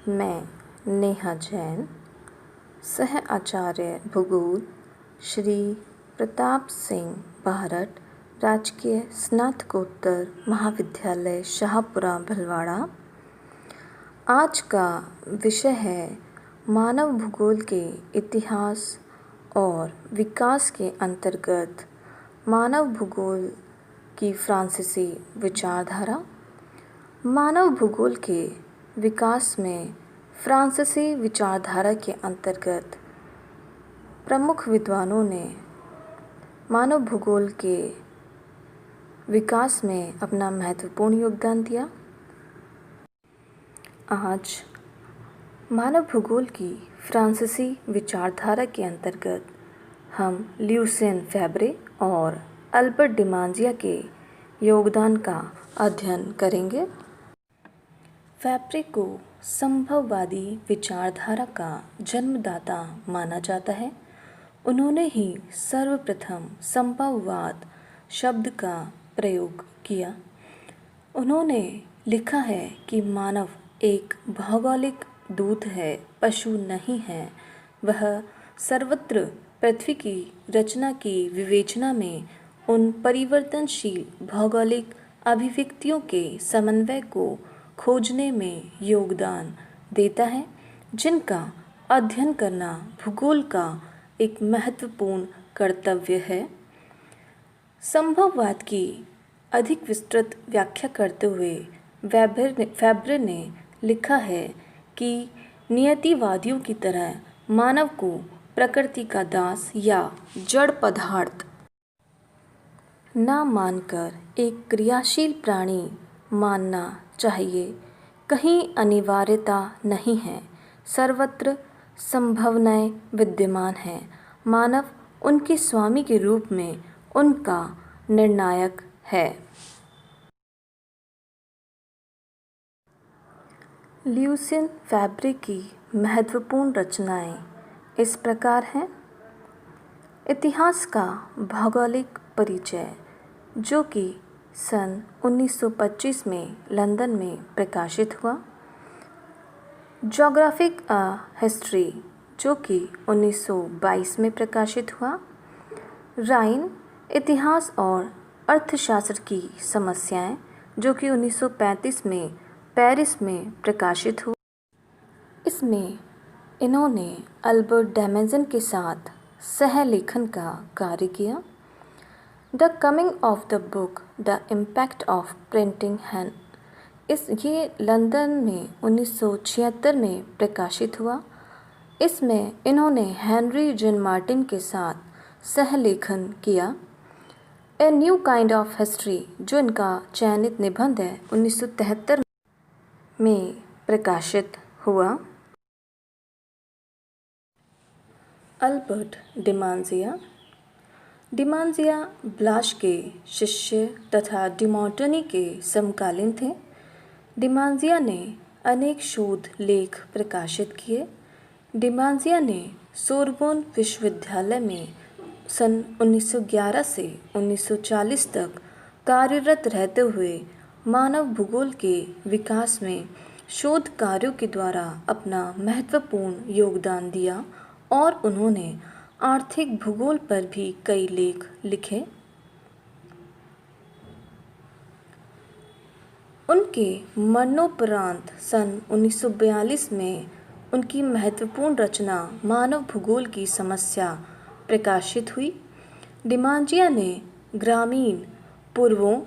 मैं नेहा जैन, सह आचार्य भूगोल, श्री प्रताप सिंह भारत राजकीय स्नातकोत्तर महाविद्यालय शाहपुरा भीलवाड़ा। आज का विषय है मानव भूगोल के इतिहास और विकास के अंतर्गत मानव भूगोल की फ्रांसीसी विचारधारा। मानव भूगोल के विकास में फ्रांसीसी विचारधारा के अंतर्गत प्रमुख विद्वानों ने मानव भूगोल के विकास में अपना महत्वपूर्ण योगदान दिया। आज मानव भूगोल की फ्रांसीसी विचारधारा के अंतर्गत हम ल्यूसियन फैब्रे और अल्बर्ट डिमांजिया के योगदान का अध्ययन करेंगे। फैब्रे को संभववादी विचारधारा का जन्मदाता माना जाता है। उन्होंने ही सर्वप्रथम संभववाद शब्द का प्रयोग किया। उन्होंने लिखा है कि मानव एक भौगोलिक दूत है, पशु नहीं है। वह सर्वत्र पृथ्वी की रचना की विवेचना में उन परिवर्तनशील भौगोलिक अभिव्यक्तियों के समन्वय को खोजने में योगदान देता है, जिनका अध्ययन करना भूगोल का एक महत्वपूर्ण कर्तव्य है। संभववाद की अधिक विस्तृत व्याख्या करते हुए फैब्रे ने लिखा है कि नियतिवादियों की तरह मानव को प्रकृति का दास या जड़ पदार्थ ना मानकर एक क्रियाशील प्राणी मानना चाहिए। कहीं अनिवार्यता नहीं है, सर्वत्र संभावनाएं विद्यमान हैं। मानव उनके स्वामी के रूप में उनका निर्णायक है। ल्यूसियन फैब्रे की महत्वपूर्ण रचनाएं इस प्रकार हैं। इतिहास का भौगोलिक परिचय, जो कि सन 1925 में लंदन में प्रकाशित हुआ। ज्योग्राफिक हिस्ट्री, जो कि 1922 में प्रकाशित हुआ। राइन इतिहास और अर्थशास्त्र की समस्याएं, जो कि 1935 में पेरिस में प्रकाशित हुआ। इसमें इन्होंने अल्बर्ट डिमांजिया के साथ सह-लेखन का कार्य किया। The coming of the book, the impact of printing hand, ये लंदन में 1976 में प्रकाशित हुआ। इसमें इन्होंने हेनरी जेन मार्टिन के साथ सह-लेखन किया। A new kind of history, जो इनका चयनित निबंध है, 1973 में प्रकाशित हुआ। अल्बर्ट डिमांजिया ब्लाश के शिष्य तथा डिमोंटनी के समकालीन थे। डिमांजिया ने अनेक शोध लेख प्रकाशित किए। डिमांजिया ने सोरबोन विश्वविद्यालय में सन 1911 से 1940 तक कार्यरत रहते हुए मानव भूगोल के विकास में शोध कार्यों के द्वारा अपना महत्वपूर्ण योगदान दिया और उन्होंने आर्थिक भूगोल पर भी कई लेख लिखे। उनके मरणोपरांत सन 1942 में उनकी महत्वपूर्ण रचना मानव भूगोल की समस्या प्रकाशित हुई। डिमांजिया ने ग्रामीण पूर्वों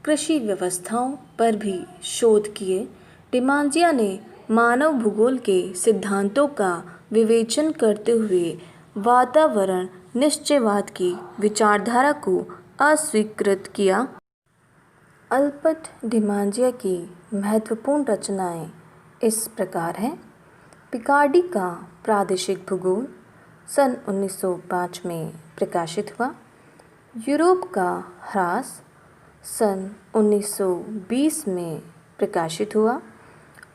कृषि व्यवस्थाओं पर भी शोध किए। डिमांजिया ने मानव भूगोल के सिद्धांतों का विवेचन करते हुए वातावरण निश्चयवाद की विचारधारा को अस्वीकृत किया। अल्बर्ट डिमांजिया की महत्वपूर्ण रचनाएं इस प्रकार हैं। पिकार्डी का प्रादेशिक भूगोल सन 1905 में प्रकाशित हुआ। यूरोप का ह्रास सन 1920 में प्रकाशित हुआ।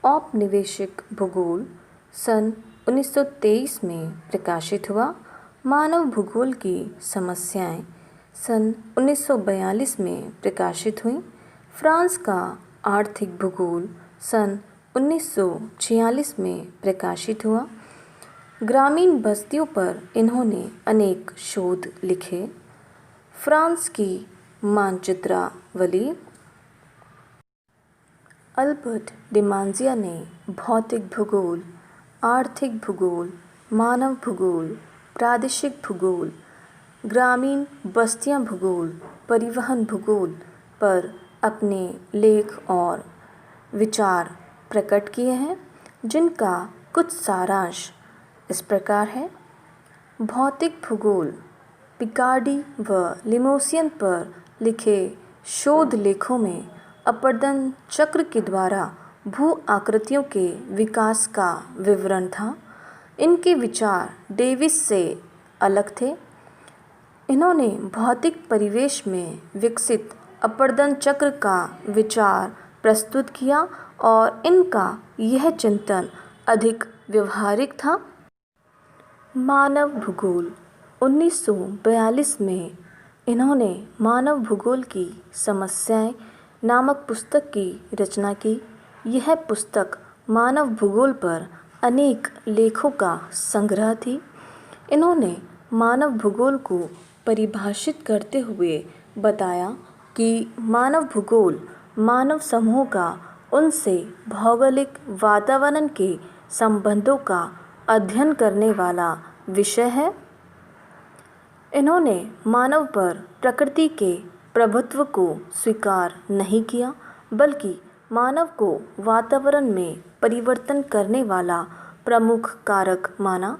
औपनिवेशिक भूगोल सन 1923 में प्रकाशित हुआ। मानव भूगोल की समस्याएं सन 1942 में प्रकाशित हुई। फ्रांस का आर्थिक भूगोल सन 1946 में प्रकाशित हुआ। ग्रामीण बस्तियों पर इन्होंने अनेक शोध लिखे। फ्रांस की मानचित्रावली। अल्बर्ट डिमांजिया ने भौतिक भूगोल, आर्थिक भूगोल, मानव भूगोल, प्रादेशिक भूगोल, ग्रामीण बस्तियां भूगोल, परिवहन भूगोल पर अपने लेख और विचार प्रकट किए हैं, जिनका कुछ सारांश इस प्रकार है। भौतिक भूगोल। पिकार्डी व लिमोसियन पर लिखे शोध लेखों में अपरदन चक्र के द्वारा भू आकृतियों के विकास का विवरण था। इनके विचार डेविस से अलग थे। इन्होंने भौतिक परिवेश में विकसित अपरदन चक्र का विचार प्रस्तुत किया और इनका यह चिंतन अधिक व्यवहारिक था। मानव भूगोल। 1942 में इन्होंने मानव भूगोल की समस्याएं नामक पुस्तक की रचना की। यह पुस्तक मानव भूगोल पर अनेक लेखों का संग्रह थी। इन्होंने मानव भूगोल को परिभाषित करते हुए बताया कि मानव भूगोल मानव समूह का उनसे भौगोलिक वातावरण के संबंधों का अध्ययन करने वाला विषय है। इन्होंने मानव पर प्रकृति के प्रभुत्व को स्वीकार नहीं किया, बल्कि मानव को वातावरण में परिवर्तन करने वाला प्रमुख कारक माना।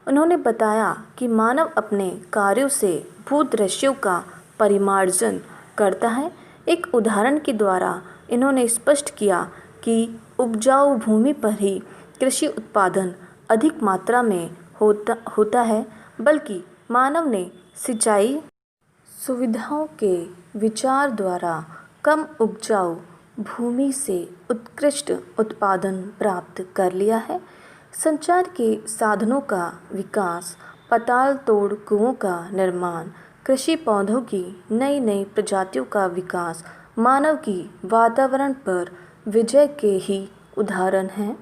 उन्होंने बताया कि मानव अपने कार्यों से भूदृश्यों का परिमार्जन करता है। एक उदाहरण के द्वारा इन्होंने स्पष्ट किया कि उपजाऊ भूमि पर ही कृषि उत्पादन अधिक मात्रा में होता है, बल्कि मानव ने सिंचाई सुविधाओं के विचार द्वारा कम उपजाऊ भूमि से उत्कृष्ट उत्पादन प्राप्त कर लिया है। संचार के साधनों का विकास, पाताल तोड़ कुओं का निर्माण, कृषि पौधों की नई नई प्रजातियों का विकास मानव की वातावरण पर विजय के ही उदाहरण हैं।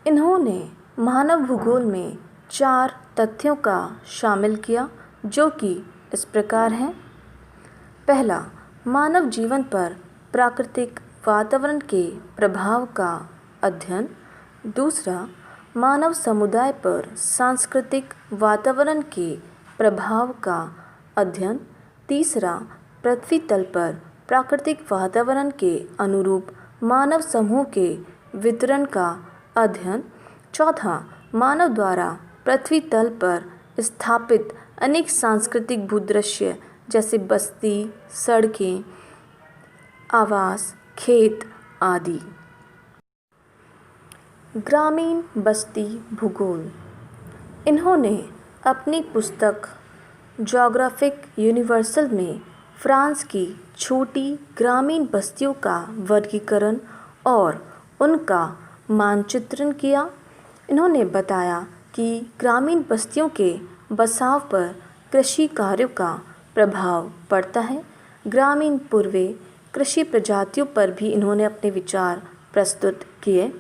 इन्होंने मानव भूगोल में 4 तथ्यों का शामिल किया, जो कि इस प्रकार हैं। पहला, मानव जीवन पर प्राकृतिक वातावरण के प्रभाव का अध्ययन। दूसरा, मानव समुदाय पर सांस्कृतिक वातावरण के प्रभाव का अध्ययन। तीसरा, पृथ्वी तल पर प्राकृतिक वातावरण के अनुरूप मानव समूह के वितरण का अध्ययन। चौथा, मानव द्वारा पृथ्वी तल पर स्थापित अनेक सांस्कृतिक भूदृश्य जैसे बस्ती, सड़कें, आवास, खेत आदि। ग्रामीण बस्ती भूगोल। इन्होंने अपनी पुस्तक ज्योग्राफिक यूनिवर्सल में फ्रांस की छोटी ग्रामीण बस्तियों का वर्गीकरण और उनका मानचित्रण किया। इन्होंने बताया कि ग्रामीण बस्तियों के बसाव पर कृषि कार्यों का प्रभाव पड़ता है। ग्रामीण पूर्वे कृषि प्रजातियों पर भी इन्होंने अपने विचार प्रस्तुत किए।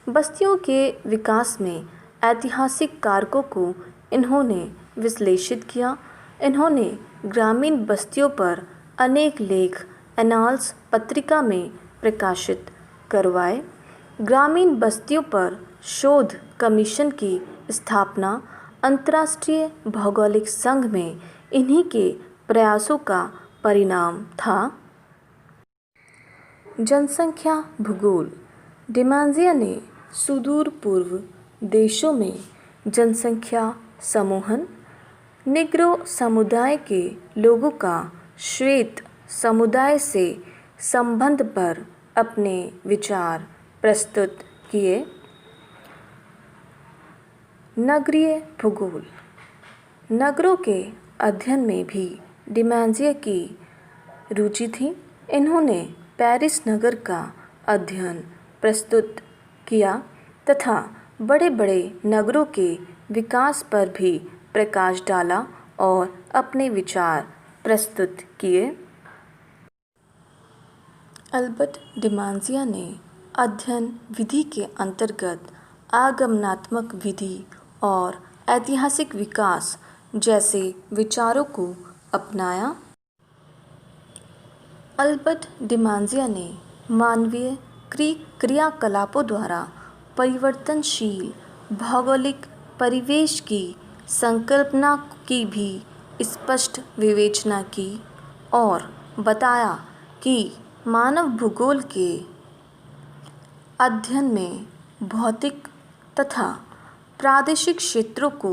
बस्तियों के विकास में ऐतिहासिक कारकों को इन्होंने विश्लेषित किया। इन्होंने ग्रामीण बस्तियों पर अनेक लेख एनाल्स पत्रिका में प्रकाशित करवाए। ग्रामीण बस्तियों पर शोध कमीशन की स्थापना अंतर्राष्ट्रीय भौगोलिक संघ में इन्हीं के प्रयासों का परिणाम था। जनसंख्या भूगोल। डिमांजिया ने सुदूर पूर्व देशों में जनसंख्या समूहन, निग्रो समुदाय के लोगों का श्वेत समुदाय से संबंध पर अपने विचार प्रस्तुत किए। नगरीय भूगोल। नगरों के अध्ययन में भी डिमांजिया की रुचि थी। इन्होंने पेरिस नगर का अध्ययन प्रस्तुत किया तथा बड़े बड़े नगरों के विकास पर भी प्रकाश डाला और अपने विचार प्रस्तुत किए। अल्बर्ट डिमांजिया ने अध्ययन विधि के अंतर्गत आगमनात्मक विधि और ऐतिहासिक विकास जैसे विचारों को अपनाया। अल्बर्ट डिमांजिया ने मानवीय क्रियाकलापों द्वारा परिवर्तनशील भौगोलिक परिवेश की संकल्पना की भी स्पष्ट विवेचना की और बताया कि मानव भूगोल के अध्ययन में भौतिक तथा प्रादेशिक क्षेत्रों को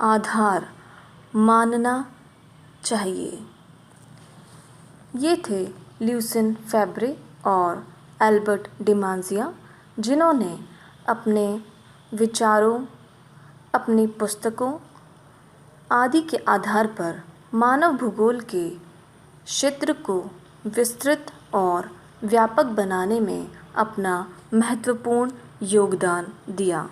आधार मानना चाहिए। ये थे ल्यूसिन फैब्रे और अल्बर्ट डिमांजिया, जिन्होंने अपने विचारों, अपनी पुस्तकों आदि के आधार पर मानव भूगोल के क्षेत्र को विस्तृत और व्यापक बनाने में अपना महत्वपूर्ण योगदान दिया।